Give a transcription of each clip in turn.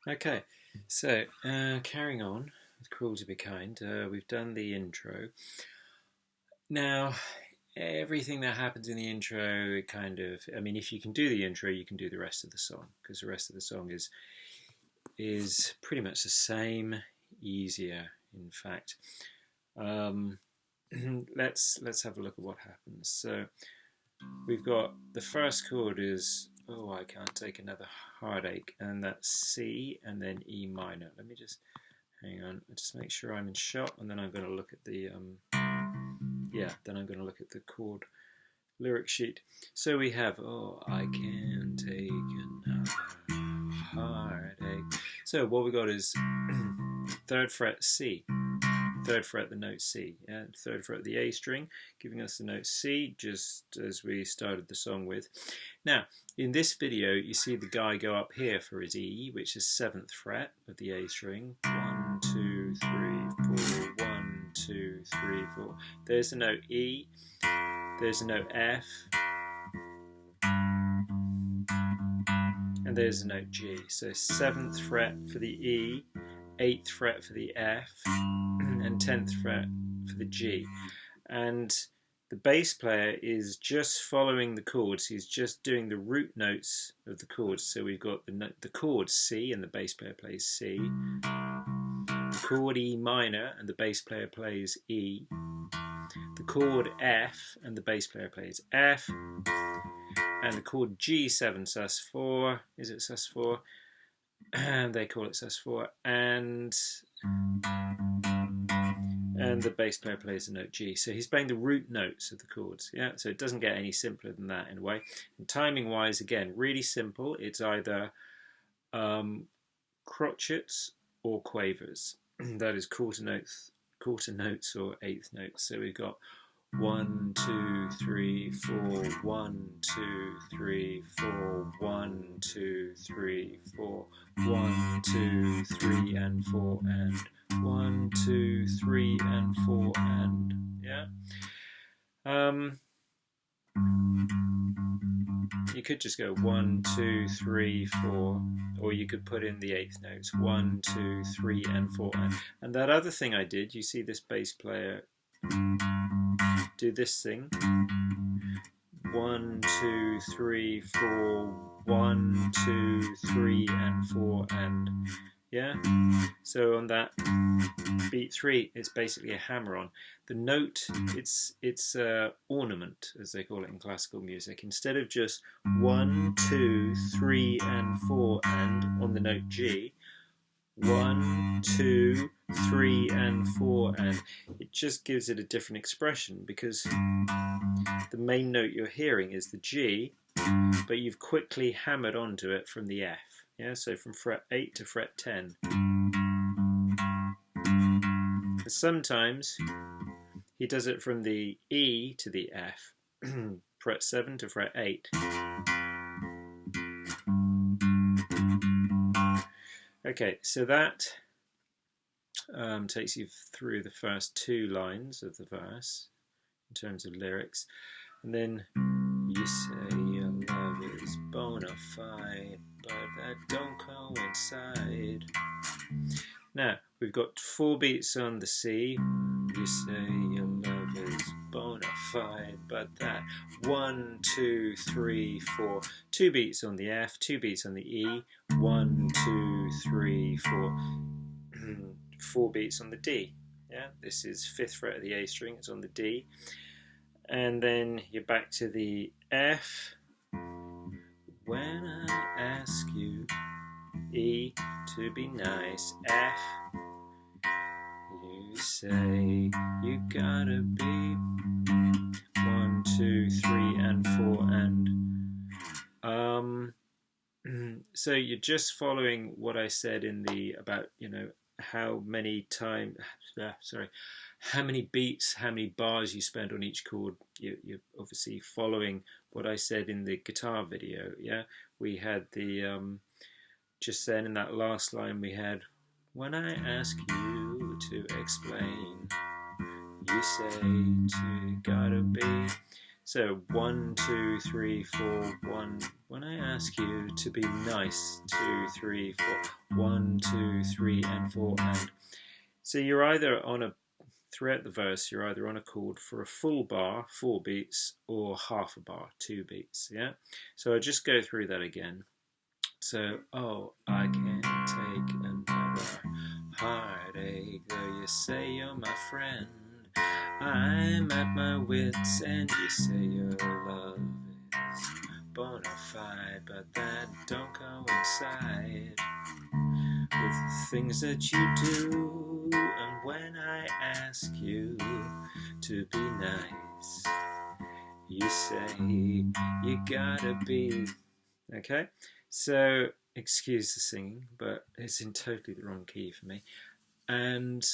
Okay, so carrying on with Cruel to Be Kind, we've done the intro. Now, everything that happens in the intro, it kind of, I mean, if you can do the intro, you can do the rest of the song, because the rest of the song is pretty much the same, easier, in fact. Let's have a look at what happens. So we've got the first chord is I can't take another heartache, and that's C and then E minor. Let me just hang on, just make sure I'm in shot, and then I'm going to look at the then I'm going to look at the chord lyric sheet. So we have I can't take another heartache. So what we got is 3rd fret C, 3rd fret the note C, 3rd fret the A string, giving us the note C, just as we started the song with. Now, in this video, you see the guy go up here for his E, which is 7th fret of the A string. 1, 2, 3, 4, 1, 2, 3, 4. There's the note E, there's the note F, and there's the note G. So 7th fret for the E, 8th fret for the F, and 10th fret for the G. And the bass player is just following the chords. He's just doing the root notes of the chords. So we've got the chord C, and the bass player plays C. The chord E minor, and the bass player plays E. The chord F, and the bass player plays F. And the chord G7 sus4. Is it sus4? And they call it sus4. And the bass player plays the note G. So he's playing the root notes of the chords. Yeah, so it doesn't get any simpler than that in a way. And timing wise, again, really simple. It's either crotchets or quavers. That is quarter notes or 8th notes. So we've got 1, 2, 3, 4, 1, 2, 3, 4, 1, 2, 3, 4, 1, 2, 3, and 4, and 1, 2, 3, and 4, and you could just go 1, 2, 3, 4, or you could put in the 8th notes 1, 2, 3, and 4, and that other thing I did. You see this bass player do this thing. 1, 2, 3, 4, 1, 2, 3, and 4, and so on that beat 3, it's basically a hammer-on. The note, it's ornament, as they call it in classical music. Instead of just 1, 2, 3, and 4, and on the note G, 1, 2, 3, and 4, and it just gives it a different expression, because the main note you're hearing is the G, but you've quickly hammered onto it from the F. So from fret 8 to fret 10. And sometimes he does it from the E to the F, fret 7 to fret 8. Okay, so that takes you through the first 2 lines of the verse in terms of lyrics. And then you say your love is bona fide, but that don't coincide. Now, we've got 4 beats on the C. You say your love is bona fide, but that 1, 2, 3, 4. 2 beats on the F, 2 beats on the E. 1, 2, 3, 4. 4 beats on the D. This is 5th fret of the A string. It's on the D. And then you're back to the F. When I ask you, E to be nice, F. You say you gotta be 1, 2, 3, and 4, and so you're just following what I said in the about how many beats, how many bars you spend on each chord. You're obviously following what I said in the guitar video. We had the just then in that last line we had, when I ask you to explain, you say to gotta be So 1, 2, 3, 4, 1. When I ask you to be nice, 2, 3, 4, 1, 2, 3, and 4, and. So you're either on a, throughout the verse, you're either on a chord for a full bar, 4 beats, or half a bar, 2 beats, yeah? So I'll just go through that again. So, oh, I can't take another heartache, though you say you're my friend. I'm at my wits' end, you say your love is bona fide, but that don't coincide with the things that you do. And when I ask you to be nice, you say you gotta be. Okay, so excuse the singing, but it's in totally the wrong key for me. And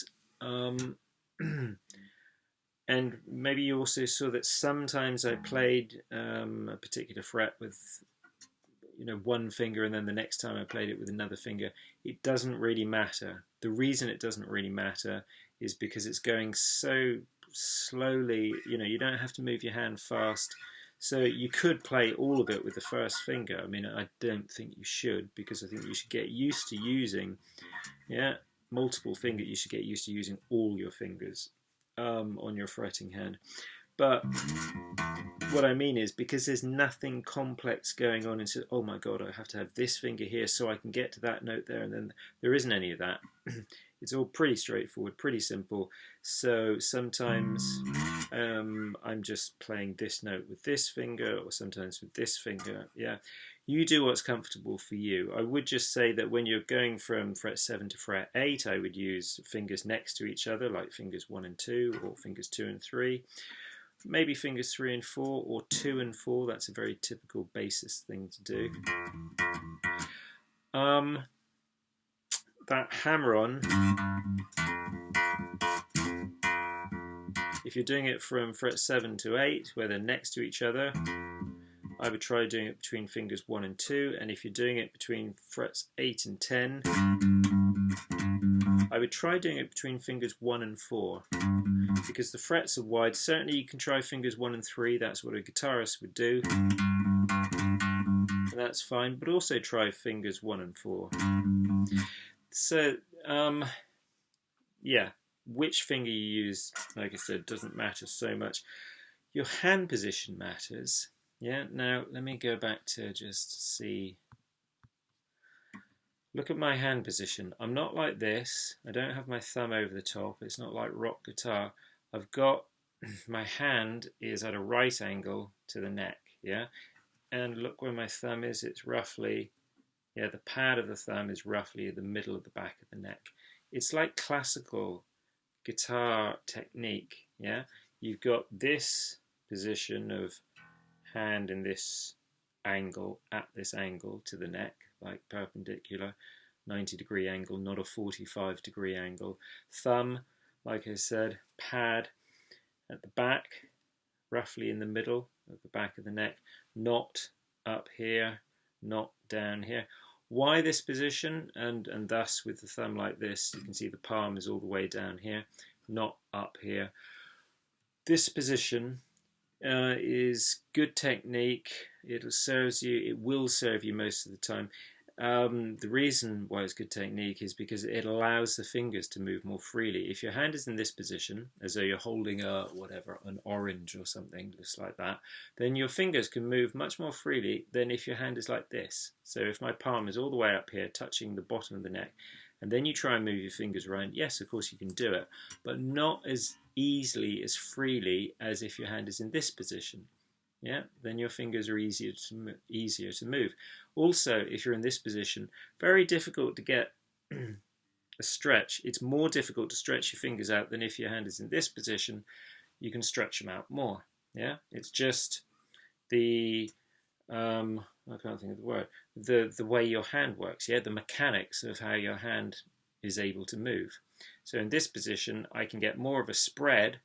and maybe you also saw that sometimes I played a particular fret with, you know, one finger, and then the next time I played it with another finger. It doesn't really matter. The reason it doesn't really matter is because it's going so slowly. You know, you don't have to move your hand fast. So you could play all of it with the first finger. I mean, I don't think you should, because I think you should get used to using, multiple fingers. You should get used to using all your fingers on your fretting hand. But what I mean is, because there's nothing complex going on, and so, oh my god, I have to have this finger here so I can get to that note there, and then there isn't any of that. It's all pretty straightforward, pretty simple. So sometimes I'm just playing this note with this finger, or sometimes with this finger. Yeah, you do what's comfortable for you. I would just say that when you're going from fret 7 to fret 8, I would use fingers next to each other, like fingers 1 and 2, or fingers 2 and 3. Maybe fingers 3 and 4, or 2 and 4. That's a very typical bassist thing to do. That hammer-on, if you're doing it from fret 7 to 8, where they're next to each other, I would try doing it between fingers 1 and 2, and if you're doing it between frets 8 and 10, I would try doing it between fingers 1 and 4, because the frets are wide. Certainly you can try fingers 1 and 3, that's what a guitarist would do, and that's fine, but also try fingers 1 and 4. So, yeah, which finger you use, like I said, doesn't matter so much. Your hand position matters. Yeah, now let me go back to just see. Look at my hand position. I'm not like this. I don't have my thumb over the top. It's not like rock guitar. I've got, my hand is at a right angle to the neck, yeah? And look where my thumb is. It's roughly, yeah, the pad of the thumb is roughly the middle of the back of the neck. It's like classical guitar technique, yeah? You've got this position of hand in this angle, at this angle to the neck, like perpendicular, 90-degree angle, not a 45-degree angle. Thumb, like I said, pad at the back, roughly in the middle of the back of the neck, not up here, not down here. Why this position? And thus with the thumb like this, you can see the palm is all the way down here, not up here. This position is good technique. It will serve you most of the time. The reason why it's good technique is because it allows the fingers to move more freely. If your hand is in this position, as though you're holding an orange or something, just like that, then your fingers can move much more freely than if your hand is like this. So if my palm is all the way up here, touching the bottom of the neck, and then you try and move your fingers around, yes, of course you can do it, but not as easily, as freely as if your hand is in this position. Yeah, then your fingers are easier to move. Also, if you're in this position, very difficult to get a stretch. It's more difficult to stretch your fingers out than if your hand is in this position. You can stretch them out more. Yeah, it's just the I can't think of the word. The way your hand works. Yeah, the mechanics of how your hand is able to move. So in this position, I can get more of a spread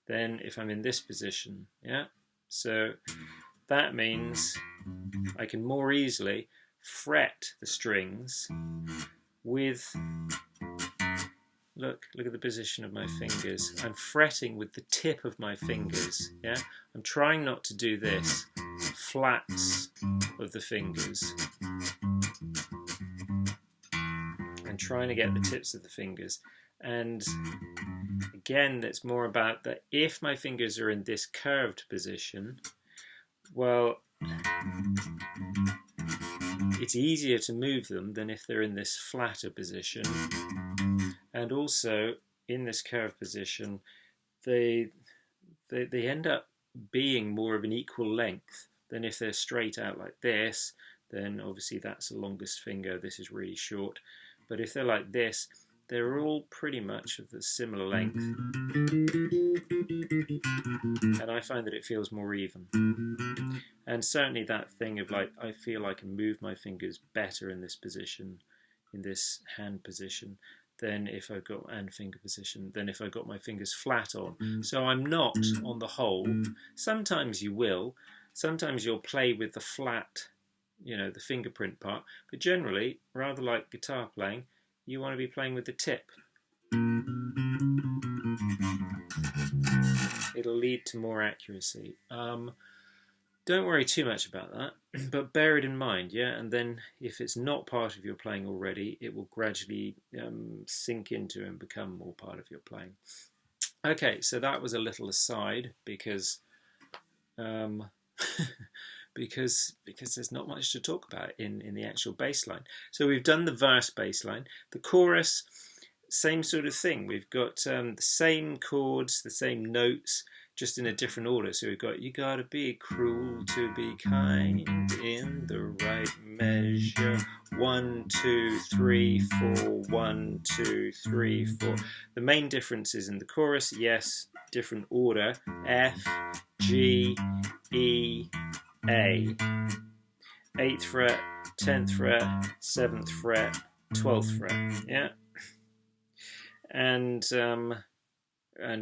than if I'm in this position. Yeah. So that means I can more easily fret the strings with, Look at the position of my fingers. I'm fretting with the tip of my fingers. Yeah, I'm trying not to do this. Flats of the fingers. I'm trying to get the tips of the fingers. And again, that's more about that if my fingers are in this curved position, well, it's easier to move them than if they're in this flatter position. And also, in this curved position, they end up being more of an equal length than if they're straight out like this. Then obviously that's the longest finger, this is really short. But if they're like this, they're all pretty much of the similar length. And I find that it feels more even. And certainly that thing of like, I feel I can move my fingers better in this position, in this hand position, than if I've got, and finger position, than if I've got my fingers flat on. So I'm not, on the whole, sometimes you will, sometimes you'll play with the flat, you know, the fingerprint part, but generally, rather like guitar playing, you want to be playing with the tip. It'll lead to more accuracy. Don't worry too much about that, but bear it in mind, yeah? And then if it's not part of your playing already, it will gradually sink into and become more part of your playing. Okay, so that was a little aside because because there's not much to talk about in the actual bass line. So we've done the verse bass line. The chorus, same sort of thing. We've got the same chords, the same notes, just in a different order. So we've got, you gotta be cruel to be kind in the right measure. 1, 2, 3, 4, 1, 2, 3, 4. The main difference is in the chorus, yes, different order. F, G, E, A. 8th fret, 10th fret, 7th fret, 12th fret, yeah? And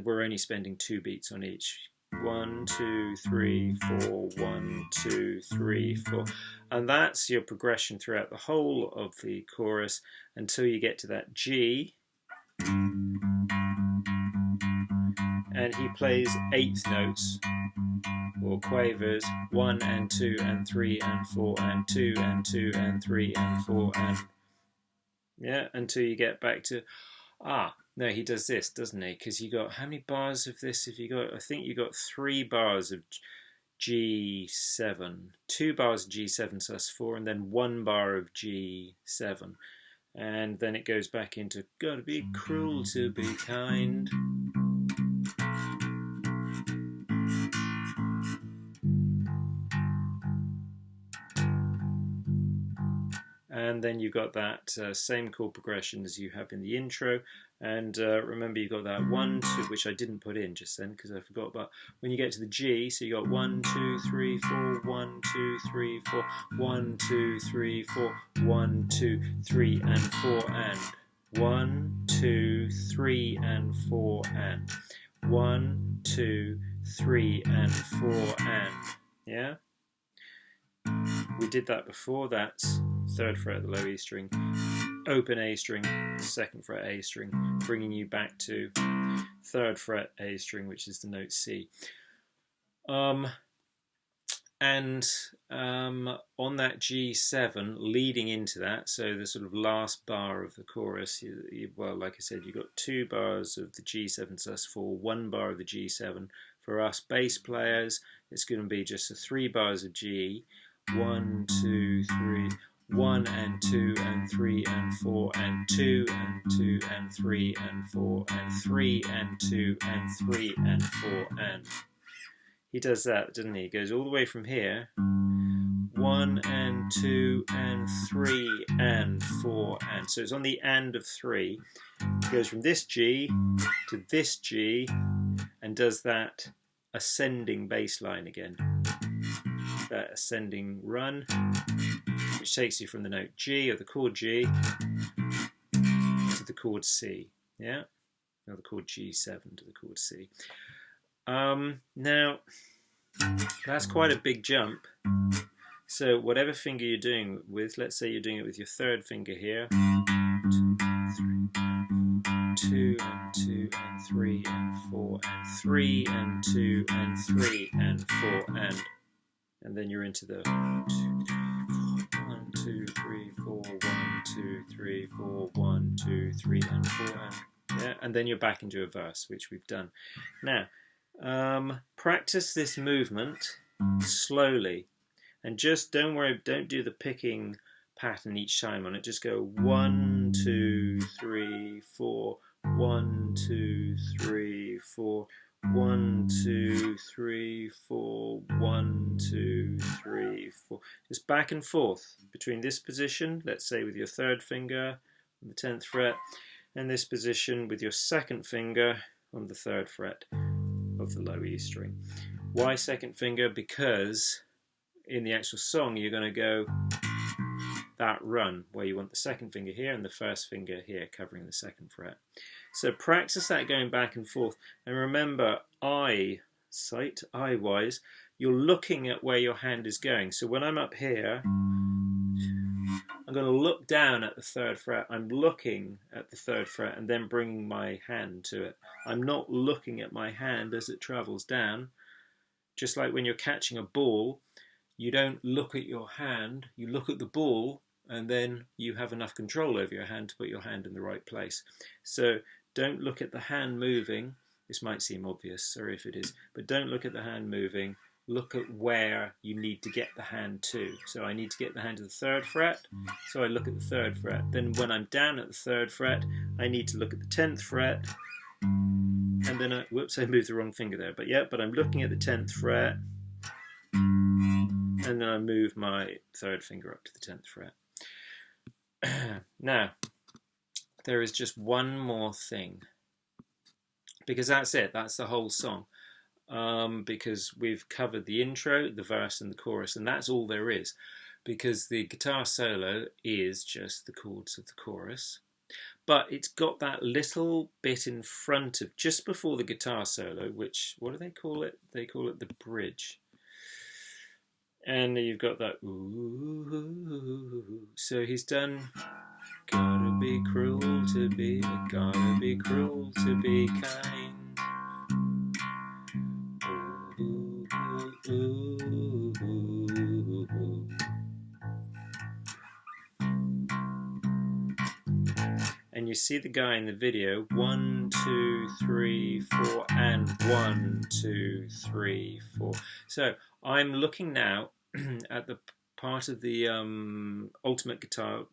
we're only spending 2 beats on each. 1, 2, 3, 4, 1, 2, 3, 4. And that's your progression throughout the whole of the chorus until you get to that G. And he plays 8th notes, or quavers, 1 and 2 and 3 and 4 and 2 and 2 and 3 and 4 and, yeah, until you get back to, no, he does this, doesn't he? Because you got, how many bars of this have you got? I think you got 3 bars of G7, 2 bars of G7 sus4, and then 1 bar of G7. And then it goes back into, gotta be cruel to be kind. And then you've got that same chord progression as you have in the intro. And remember, you've got that 1, 2, which I didn't put in just then because I forgot. But when you get to the G, so you got 1, 2, 3, 4, 1, 2, 3, 4, 1, 2, 3, 4, 1, 2, 3, and 4, and 1, 2, 3, and 4, and 1, 2, 3, and 4, and, yeah? We did that before. That's 3rd fret of the low E string, open A string, 2nd fret A string, bringing you back to 3rd fret A string, which is the note C. On that G7, leading into that, so the sort of last bar of the chorus, well, like I said, you've got 2 bars of the G7 sus4, 1 bar of the G7. For us bass players, it's going to be just the 3 bars of G, 1, 2, 3, 1 and 2 and 3 and 4 and 2 and 2 and 3 and 4 and 3 and 2 and 3 and 4 and. He does that, doesn't he? He goes all the way from here. 1 and 2 and 3 and 4 and. So it's on the and of 3. He goes from this G to this G and does that ascending bass line again. That ascending run, which takes you from the note G, or the chord G, to the chord C, yeah? Or the chord G7 to the chord C. Now, that's quite a big jump. So whatever finger you're doing with, let's say you're doing it with your 3rd finger here, 2, 3, 2 and 2 and 3 and 4 and 3 and 2 and 3 and 4 and then you're into the 1 2 3 4 1 2 3 4 1 2 3 and 4 and then you're back into a verse, which we've done. Now practice this movement slowly, and just don't worry, don't do the picking pattern each time on it. Just go 1 2 3 4 1 2 3 4 1 2 3 4 1 2 3 4, just back and forth between this position, let's say with your third finger on the 10th fret, and this position with your second finger on the 3rd fret of the low E string. Why second finger? Because in the actual song you're going to go that run where you want the second finger here and the first finger here covering the 2nd fret. So practice that going back and forth, and remember eye-wise, you're looking at where your hand is going. So when I'm up here, I'm going to look down at the 3rd fret. I'm looking at the 3rd fret and then bringing my hand to it. I'm not looking at my hand as it travels down. Just like when you're catching a ball, you don't look at your hand, you look at the ball, and then you have enough control over your hand to put your hand in the right place. So don't look at the hand moving. This might seem obvious, sorry if it is, but don't look at the hand moving. Look at where you need to get the hand to. So I need to get the hand to the 3rd fret, so I look at the 3rd fret. Then when I'm down at the 3rd fret, I need to look at the 10th fret, and then whoops, I moved the wrong finger there, but I'm looking at the 10th fret, and then I move my 3rd finger up to the 10th fret. Now, there is just one more thing, because that's it, that's the whole song. Because we've covered the intro, the verse and the chorus, and that's all there is, because the guitar solo is just the chords of the chorus, but it's got that little bit in front of, just before the guitar solo, which, what do they call it? They call it the bridge. And you've got that ooh, so he's done gotta be cruel to be, gotta be cruel to be kind. And you see the guy in the video, 1 2 3 4 and 1 2 3 4. So I'm looking now at the part of the Ultimate Guitar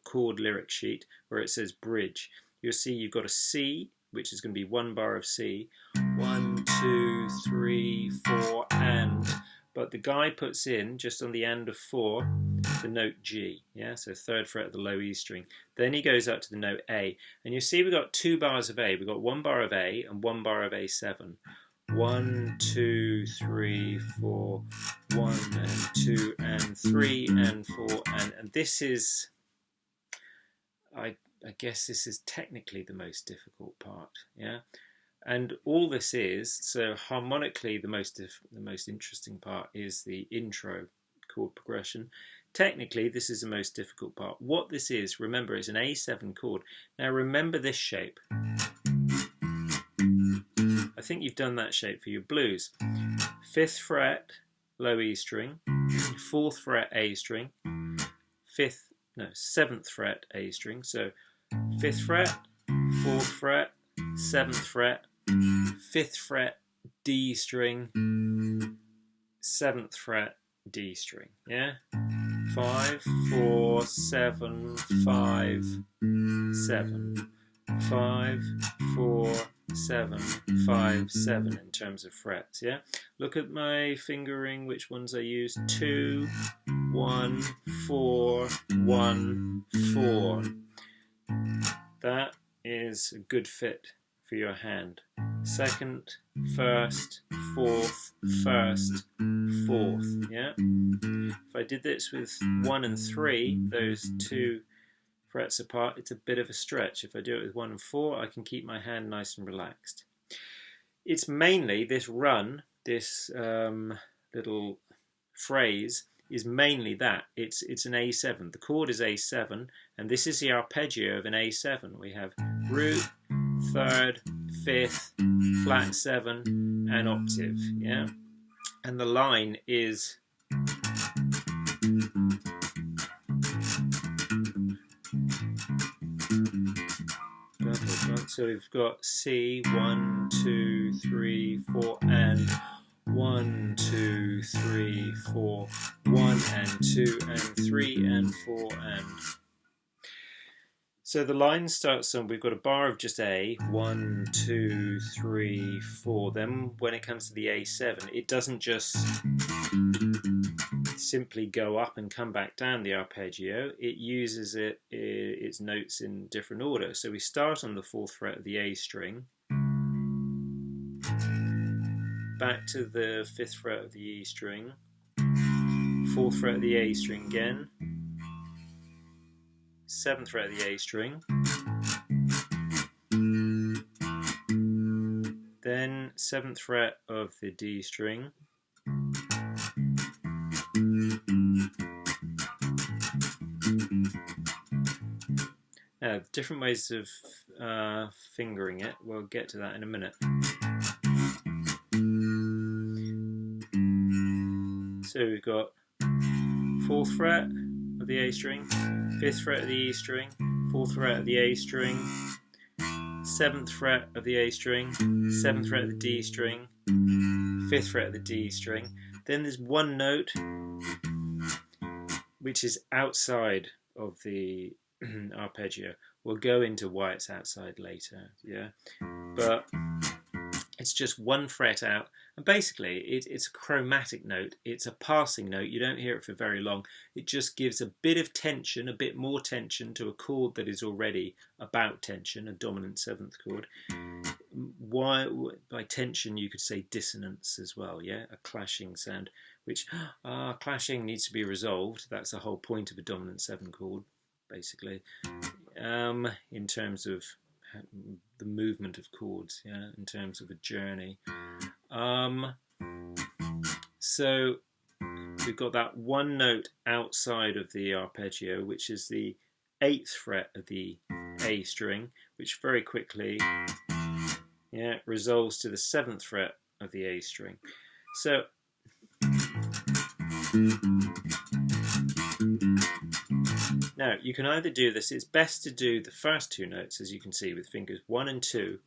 chord lyric sheet where it says bridge. You'll see you've got a C, which is going to be 1 bar of C, 1 2 3 4 and, but the guy puts in just on the end of 4 the note G, yeah, so 3rd fret of the low E string. Then he goes up to the note A, and you see we've got 2 bars of A. We've got 1 bar of A and 1 bar of A7. 1 2 3 4 1 and 2 and 3 and 4 and this is, I guess this is technically the most difficult part, yeah. And all this is, so harmonically the most interesting part is the intro chord progression. Technically this is the most difficult part. What this is, remember, is an A7 chord. Now remember this shape. I think you've done that shape for your blues. 5th fret, low E string, 4th fret A string, 7th fret A string. So 5th fret, 4th fret, 7th fret, 5th fret D string, 7th fret D string. Yeah? 5 4 7 5 7 5 4 7 5 7 in terms of frets. Yeah, look at my fingering, which ones I use. 2 1 4 1 4. That is a good fit for your hand. 2nd, 1st, 4th, 1st, 4th. Yeah, if I did this with 1 and 3, those 2 frets apart, it's a bit of a stretch. If I do it with 1 and 4, I can keep my hand nice and relaxed. It's mainly this run, this little phrase, is mainly that. It's an A7. The chord is A7, and this is the arpeggio of an A7. We have root, third, fifth, flat 7, and octave. Yeah, and the line is so we've got C, 1, 2, 3, 4, and 1, 2, 3, 4, 1 and 2 and 3 and 4 and. So the line starts on, we've got a bar of just A, 1, 2, 3, 4. Then when it comes to the A7, it doesn't just simply go up and come back down the arpeggio. It uses its notes in different order. So we start on the 4th fret of the A string, back to the 5th fret of the E string, 4th fret of the A string again, 7th fret of the A string, then 7th fret of the D string, now different ways of fingering it, we'll get to that in a minute. So we've got 4th fret of the A string, 5th fret of the E string, 4th fret of the A string, 7th fret of the A string, 7th fret of the D string, 5th fret of the D string. Then there's one note which is outside of the arpeggio. We'll go into why it's outside later, yeah. But it's just one fret out, and basically it's a chromatic note. It's a passing note. You don't hear it for very long. It just gives a bit of tension, a bit more tension to a chord that is already about tension, a dominant 7th chord. Why, by tension you could say dissonance as well, yeah, a clashing sound, which clashing needs to be resolved. That's the whole point of a dominant 7 chord, basically, in terms of the movement of chords, yeah, in terms of a journey. So we've got that one note outside of the arpeggio, which is the 8th fret of the A string, which very quickly, yeah, resolves to the 7th fret of the A string. So now you can either do this, it's best to do the first 2 notes, as you can see, with fingers 1 and 2.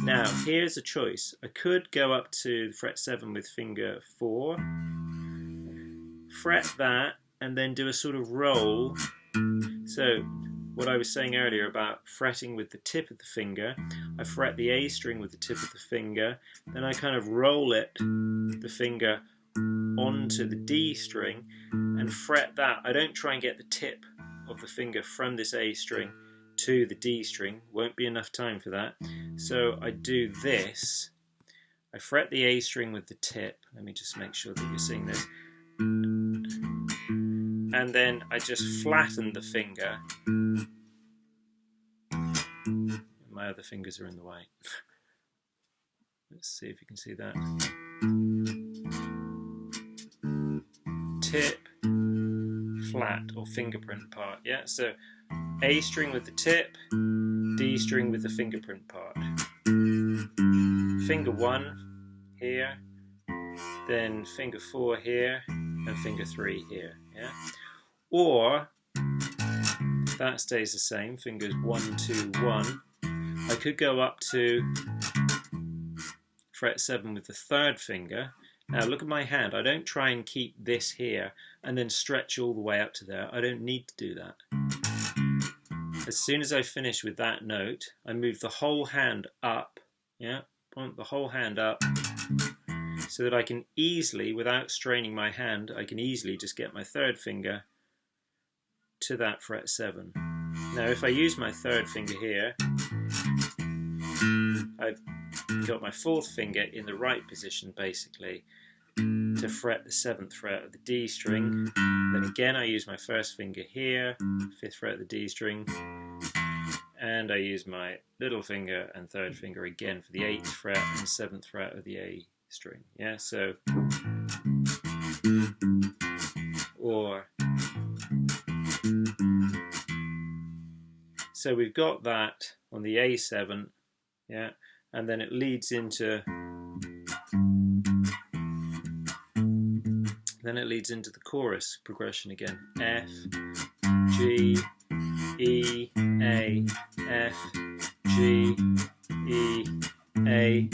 Now here's a choice. I could go up to fret 7 with finger 4, fret that, and then do a sort of roll. So what I was saying earlier about fretting with the tip of the finger, I fret the A string with the tip of the finger, then I kind of roll it, the finger, onto the D string and fret that. I don't try and get the tip of the finger from this A string to the D string, won't be enough time for that. So I do this, I fret the A string with the tip, let me just make sure that you're seeing this, and then I just flatten the finger. My other fingers are in the way. Let's see if you can see that. Tip, flat, or fingerprint part, yeah? So A string with the tip, D string with the fingerprint part. Finger 1 here, then finger 4 here, and finger 3 here, yeah? Or, that stays the same, fingers 1, 2, 1. I could go up to fret 7 with the 3rd finger. Now look at my hand, I don't try and keep this here and then stretch all the way up to there. I don't need to do that. As soon as I finish with that note, I move the whole hand up, yeah, point the whole hand up, so that I can easily, without straining my hand, I can easily just get my 3rd finger to that fret 7. Now if I use my 3rd finger here, I've got my 4th finger in the right position basically to fret the 7th fret of the D string. Then again I use my 1st finger here, 5th fret of the D string, and I use my little finger and 3rd finger again for the 8th fret and 7th fret of the A string. Yeah, so 4. So we've got that on the A7, yeah, and then it leads into the chorus progression again. F, G, E, A, F, G, E, A.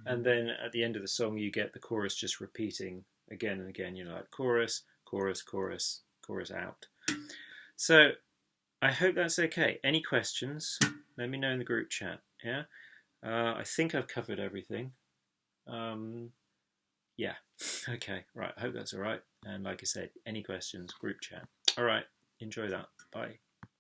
And then at the end of the song, you get the chorus just repeating again and again. You know, like chorus, chorus, chorus, chorus out. So I hope that's okay. Any questions? Let me know in the group chat. Yeah, I think I've covered everything. Yeah. Okay. Right. I hope that's all right. And like I said, any questions? Group chat. All right. Enjoy that. Bye.